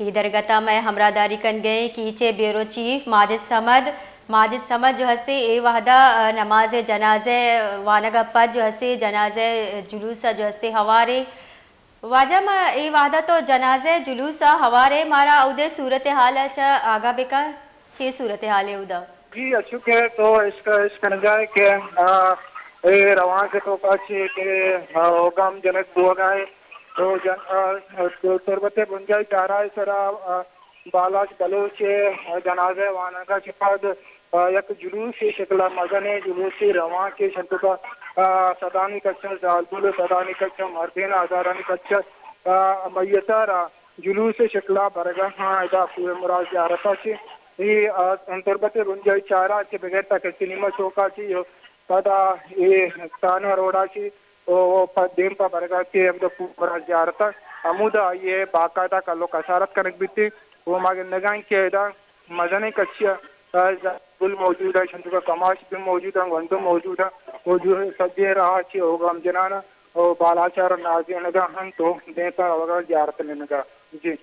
ہی درگتا میں ہمراہداری کن گئے کیچے بیورو چیف ماجد سمد جو ہستے اے وحدہ نماز جنازے وانگا پد جو ہستے جنازے جلوس جو ہستے ہوارے واجہ ما اے وحدہ تو جنازے جلوس ہوارے مارا اودے صورتحال اچھا آگا بکا چھ صورتحال ہے اودہ جی اچھا تو اس کا نجائے کہ روان کے تو پاچی کہ ہوگام جنک بوگائے تو تربت بنجائی چارہ سرا بالاش بلوچ جنازے وانگا چپاد یک جلوسی شکلہ مزنے جلوسی روان کے شنطہ صدانی کچھا زالبول صدانی کچھا مردین آزارانی کچھا میسر جلوس شکلہ برگاہ ادا پورے مراد زیارتہ چی تربت بنجائی چارہ کے بغیر تک سینما چوکا چی پدا یہ تانا روڈا چی دیم پا برگاہ کے پورے مراد زیارتہ عمودہ یہ باقاعدہ کلو کسارت کنک بیتی وہ ماگے نگائیں کہ ادا مزنے کچھا بل موجود ہے شنطہ کماش بھی موجود ہے گھنٹو موجود ہے وہ جو سجے رہا چی ہوگا ہم جنانا اور بالاچار نازی نگا ہم تو دیتا وغیرہ زیارت نگا جی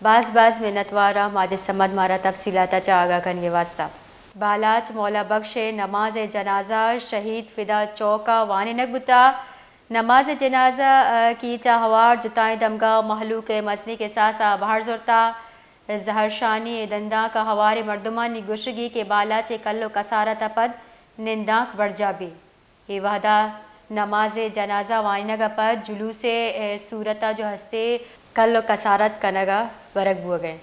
باز منتوارا ماجد سمد مارا تفصیلات چا آگا کن یہ واسطہ بالاچ مولا بخش نماز جنازہ شہید فدا چوکا وانی نگبتا نماز جنازہ کی چاہوار جتائیں دمگا محلوق مسنی کے ساسا بہار زورتا زہرشانی دنداں کا ہوارے مردمانی گشگی کے بالا چے کلو کسارت پد نندانک برجا بھی یہ وحدہ نماز جنازہ وائنگا پد جلوس صورتہ جو ہستے کلو کسارت کنگا برگ بو گئے